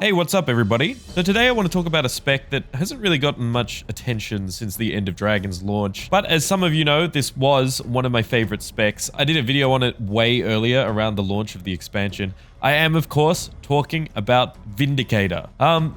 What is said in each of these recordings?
Hey, what's up everybody? So today I want to talk about a spec that hasn't really gotten much attention since the End of Dragon's launch, but as some of you know, this was one of my favorite specs. I did a video on it way earlier around the launch of the expansion. I am, of course, talking about Vindicator.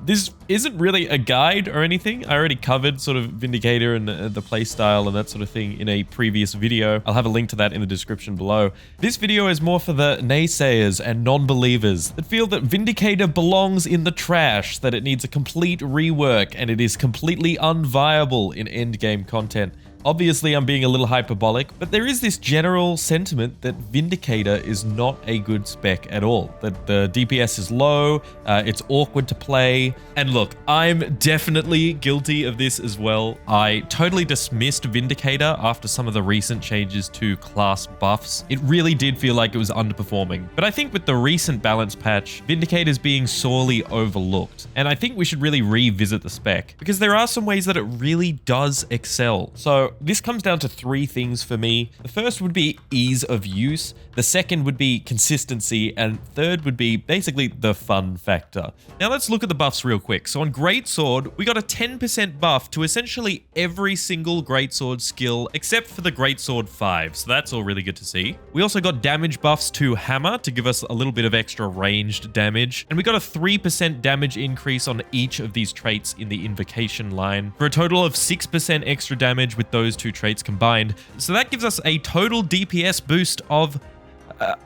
This isn't really a guide or anything. I already covered sort of Vindicator and the playstyle and that sort of thing in a previous video. I'll have a link to that in the description below. This video is more for the naysayers and non-believers that feel that Vindicator belongs in the trash, that it needs a complete rework, and it is completely unviable in endgame content. Obviously, I'm being a little hyperbolic, but there is this general sentiment that Vindicator is not a good spec at all. That the DPS is low, it's awkward to play. And look, I'm definitely guilty of this as well. I totally dismissed Vindicator after some of the recent changes to class buffs. It really did feel like it was underperforming. But I think with the recent balance patch, Vindicator is being sorely overlooked. And I think we should really revisit the spec, because there are some ways that it really does excel. So this comes down to three things for me. The first would be ease of use. The second would be consistency. And third would be basically the fun factor. Now let's look at the buffs real quick. So on Greatsword, we got a 10% buff to essentially every single Greatsword skill except for the Greatsword 5. So that's all really good to see. We also got damage buffs to Hammer to give us a little bit of extra ranged damage. And we got a 3% damage increase on each of these traits in the invocation line for a total of 6% extra damage with those two traits combined. So that gives us a total DPS boost of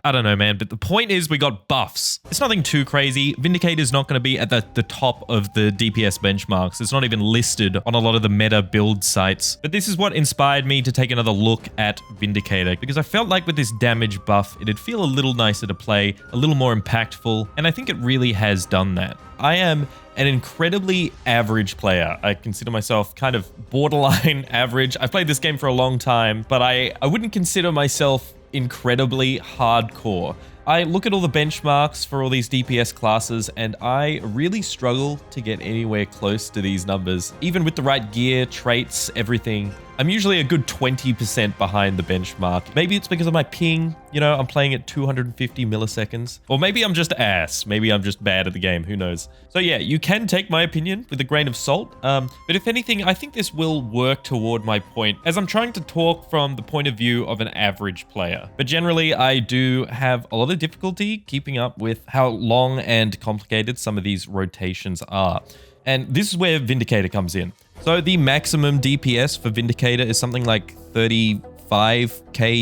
I don't know, man, but the point is we got buffs. It's nothing too crazy. Vindicator's not going to be at the top of the DPS benchmarks. It's not even listed on a lot of the meta build sites. But this is what inspired me to take another look at Vindicator, because I felt like with this damage buff, it'd feel a little nicer to play, a little more impactful, and I think it really has done that. I am an incredibly average player. I consider myself kind of borderline average. I've played this game for a long time, but I wouldn't consider myself incredibly hardcore. I look at all the benchmarks for all these DPS classes and I really struggle to get anywhere close to these numbers. Even with the right gear, traits, everything, I'm usually a good 20% behind the benchmark. Maybe it's because of my ping, you know, I'm playing at 250 milliseconds. Or maybe I'm just ass. Maybe I'm just bad at the game, who knows. So yeah, you can take my opinion with a grain of salt. But if anything, I think this will work toward my point, as I'm trying to talk from the point of view of an average player. But generally, I do have a lot of difficulty keeping up with how long and complicated some of these rotations are. And this is where Vindicator comes in. So the maximum DPS for Vindicator is something like 35k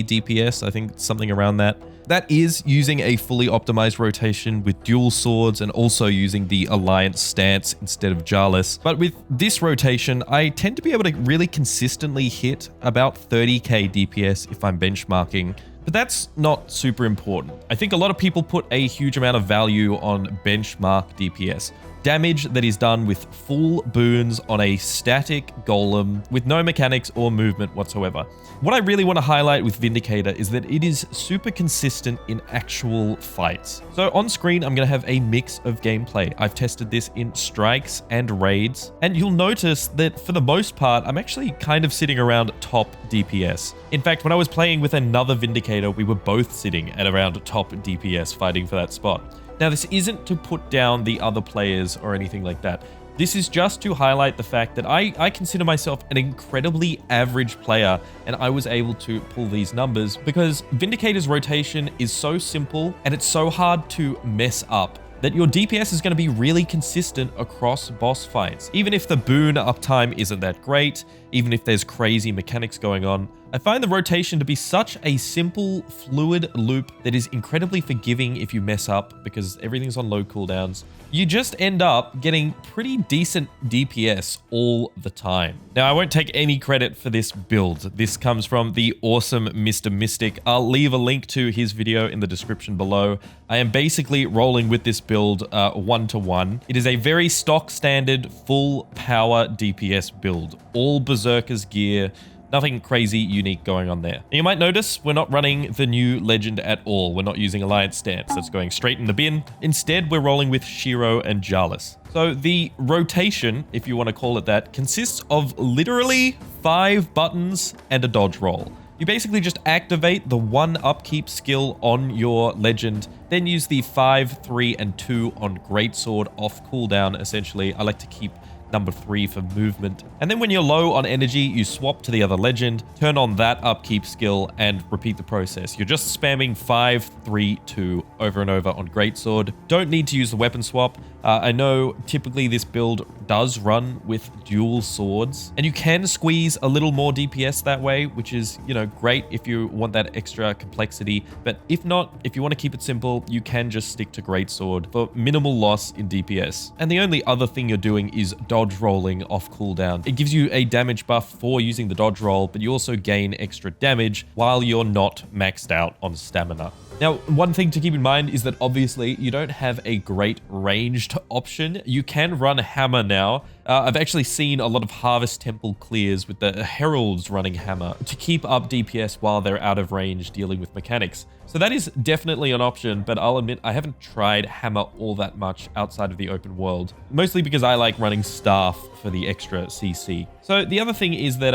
DPS, I think something around that. That is using a fully optimized rotation with dual swords and also using the Alliance stance instead of Jarlath. But with this rotation, I tend to be able to really consistently hit about 30k DPS if I'm benchmarking. But that's not super important. I think a lot of people put a huge amount of value on benchmark DPS. Damage that is done with full boons on a static golem with no mechanics or movement whatsoever. What I really want to highlight with Vindicator is that it is super consistent in actual fights. So on screen, I'm going to have a mix of gameplay. I've tested this in strikes and raids, and you'll notice that for the most part, I'm actually kind of sitting around top DPS. In fact, when I was playing with another Vindicator, we were both sitting at around top DPS fighting for that spot. Now, this isn't to put down the other players or anything like that. This is just to highlight the fact that I consider myself an incredibly average player, and I was able to pull these numbers because Vindicator's rotation is so simple and it's so hard to mess up that your DPS is going to be really consistent across boss fights. Even if the boon uptime isn't that great, even if there's crazy mechanics going on, I find the rotation to be such a simple, fluid loop that is incredibly forgiving if you mess up because everything's on low cooldowns. You just end up getting pretty decent DPS all the time. Now, I won't take any credit for this build. This comes from the awesome Mr. Mystic. I'll leave a link to his video in the description below. I am basically rolling with this build 1-to-1. It is a very stock standard, full power DPS build. All Berserker's gear. Nothing crazy unique going on there. And you might notice we're not running the new legend at all. We're not using Alliance stance. That's going straight in the bin. Instead, we're rolling with Shiro and Jarlath. So the rotation, if you want to call it that, consists of literally 5 buttons and a dodge roll. You basically just activate the 1 upkeep skill on your legend, then use the 5, 3, and 2 on Greatsword off cooldown, essentially. I like to keep number 3 for movement. And then when you're low on energy, you swap to the other legend, turn on that upkeep skill, and repeat the process. You're just spamming 5, 3, 2 over and over on Greatsword. Don't need to use the weapon swap. I know typically this build does run with dual swords, and you can squeeze a little more DPS that way, which is, you know, great if you want that extra complexity. But if not, if you want to keep it simple, you can just stick to Greatsword for minimal loss in DPS. And the only other thing you're doing is dodge rolling off cooldown. It gives you a damage buff for using the dodge roll, but you also gain extra damage while you're not maxed out on stamina. Now, one thing to keep in mind is that obviously you don't have a great ranged option. You can run Hammer now. I've actually seen a lot of Harvest Temple clears with the Heralds running Hammer to keep up DPS while they're out of range dealing with mechanics. So that is definitely an option, but I'll admit I haven't tried Hammer all that much outside of the open world, mostly because I like running Staff for the extra CC. So the other thing is that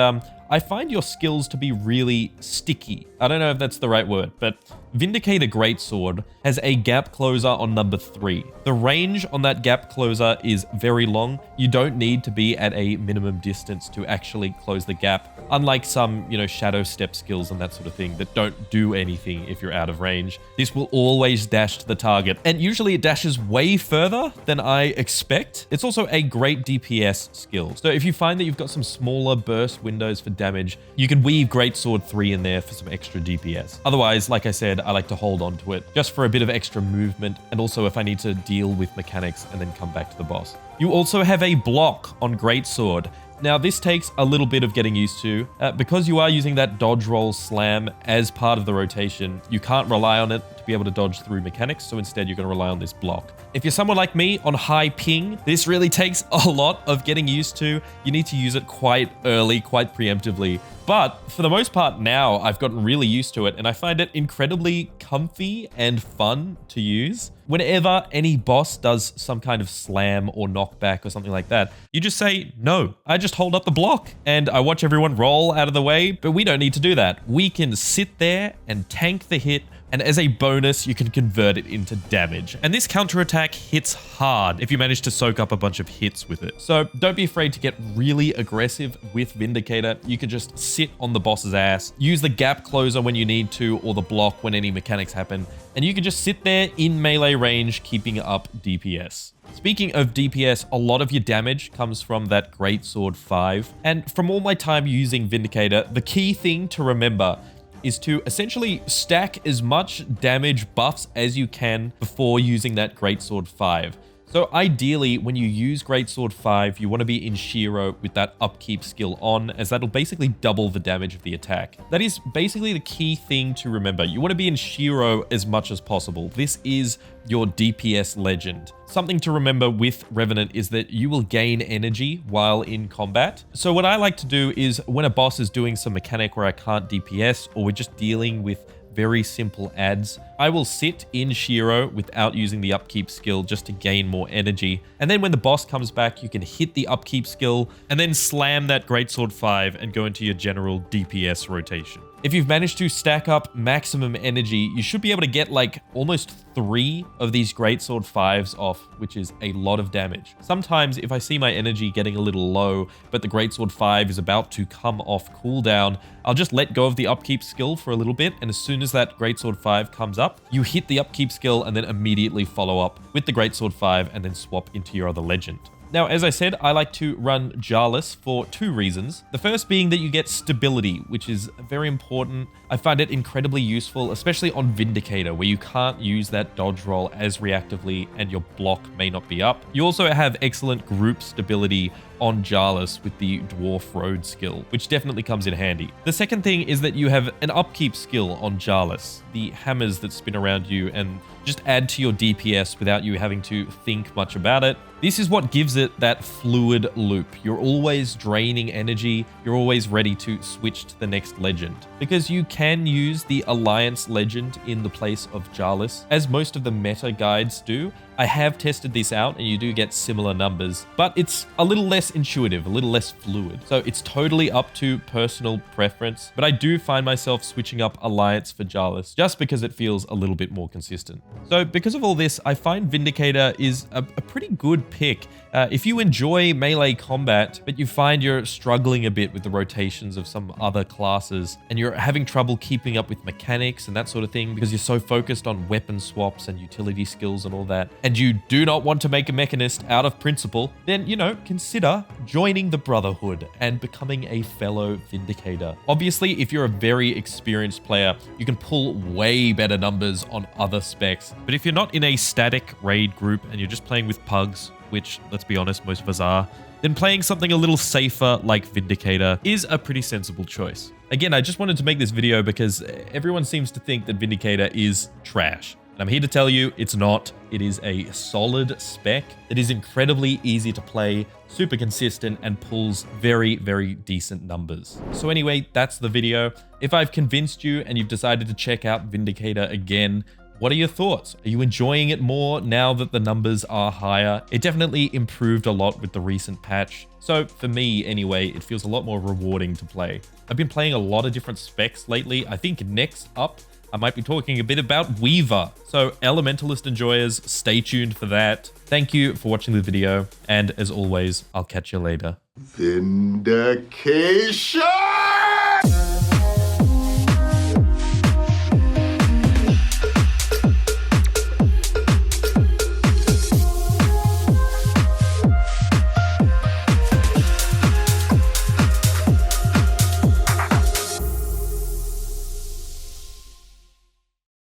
I find your skills to be really sticky. I don't know if that's the right word, but Vindicator Greatsword has a gap closer on number 3. The range on that gap closer is very long. You don't need to be at a minimum distance to actually close the gap, unlike some, you know, shadow step skills and that sort of thing that don't do anything if you're out of range. This will always dash to the target, and usually it dashes way further than I expect. It's also a great DPS skill. So if you find that you've got some smaller burst windows for damage, you can weave Greatsword 3 in there for some extra DPS. Otherwise, like I said, I like to hold on to it just for a bit of extra movement, and also if I need to deal with mechanics and then come back to the boss. You also have a block on Greatsword. Now, this takes a little bit of getting used to. Because you are using that dodge roll slam as part of the rotation, you can't rely on it to be able to dodge through mechanics, so instead you're going to rely on this block. If you're someone like me on high ping, this really takes a lot of getting used to. You need to use it quite early, quite preemptively. But for the most part now, I've gotten really used to it, and I find it incredibly comfy and fun to use. Whenever any boss does some kind of slam or knockback or something like that, you just say, no. I just hold up the block and I watch everyone roll out of the way, but we don't need to do that. We can sit there and tank the hit, and as a bonus, you can convert it into damage. And this counterattack hits hard if you manage to soak up a bunch of hits with it. So don't be afraid to get really aggressive with Vindicator. You can just sit on the boss's ass, use the gap closer when you need to, or the block when any mechanics happen, and you can just sit there in melee range, keeping up DPS. Speaking of DPS, a lot of your damage comes from that Greatsword 5. And from all my time using Vindicator, the key thing to remember is to essentially stack as much damage buffs as you can before using that Greatsword 5. So ideally, when you use Greatsword 5, you want to be in Shiro with that upkeep skill on, as that'll basically double the damage of the attack. That is basically the key thing to remember. You want to be in Shiro as much as possible. This is your DPS legend. Something to remember with Revenant is that you will gain energy while in combat. So what I like to do is when a boss is doing some mechanic where I can't DPS, or we're just dealing with very simple adds, I will sit in Shiro without using the upkeep skill just to gain more energy. And then when the boss comes back, you can hit the upkeep skill and then slam that Greatsword 5 and go into your general DPS rotation. If you've managed to stack up maximum energy, you should be able to get like almost 3 of these Greatsword 5s off, which is a lot of damage. Sometimes if I see my energy getting a little low, but the Greatsword 5 is about to come off cooldown, I'll just let go of the upkeep skill for a little bit, and as soon as that Greatsword 5 comes up, you hit the upkeep skill and then immediately follow up with the Greatsword 5 and then swap into your other legend. Now, as I said, I like to run Jarless for 2 reasons. The first being that you get stability, which is very important. I find it incredibly useful, especially on Vindicator, where you can't use that dodge roll as reactively and your block may not be up. You also have excellent group stability on Jarless with the Dwarf Road skill, which definitely comes in handy. The second thing is that you have an upkeep skill on Jarless, the hammers that spin around you and just add to your DPS without you having to think much about it. This is what gives it that fluid loop. You're always draining energy. You're always ready to switch to the next legend, because you can use the Alliance legend in the place of Jarless, as most of the meta guides do. I have tested this out and you do get similar numbers, but it's a little less less intuitive, a little less fluid. So it's totally up to personal preference, but I do find myself switching up Alliance for Jarlis just because it feels a little bit more consistent. So because of all this, I find Vindicator is a pretty good pick. If you enjoy melee combat, but you find you're struggling a bit with the rotations of some other classes, and you're having trouble keeping up with mechanics and that sort of thing because you're so focused on weapon swaps and utility skills and all that, and you do not want to make a mechanist out of principle, then, you know, consider joining the Brotherhood and becoming a fellow Vindicator. Obviously, if you're a very experienced player, you can pull way better numbers on other specs. But if you're not in a static raid group and you're just playing with pugs, which, let's be honest, most of us are, then playing something a little safer like Vindicator is a pretty sensible choice. Again, I just wanted to make this video because everyone seems to think that Vindicator is trash. And I'm here to tell you it's not. It is a solid spec that is incredibly easy to play, super consistent, and pulls very, very decent numbers. So anyway, that's the video. If I've convinced you and you've decided to check out Vindicator again, what are your thoughts? Are you enjoying it more now that the numbers are higher? It definitely improved a lot with the recent patch. So for me anyway, it feels a lot more rewarding to play. I've been playing a lot of different specs lately. I think next up, I might be talking a bit about Weaver. So Elementalist enjoyers, stay tuned for that. Thank you for watching the video. And as always, I'll catch you later. Vindication!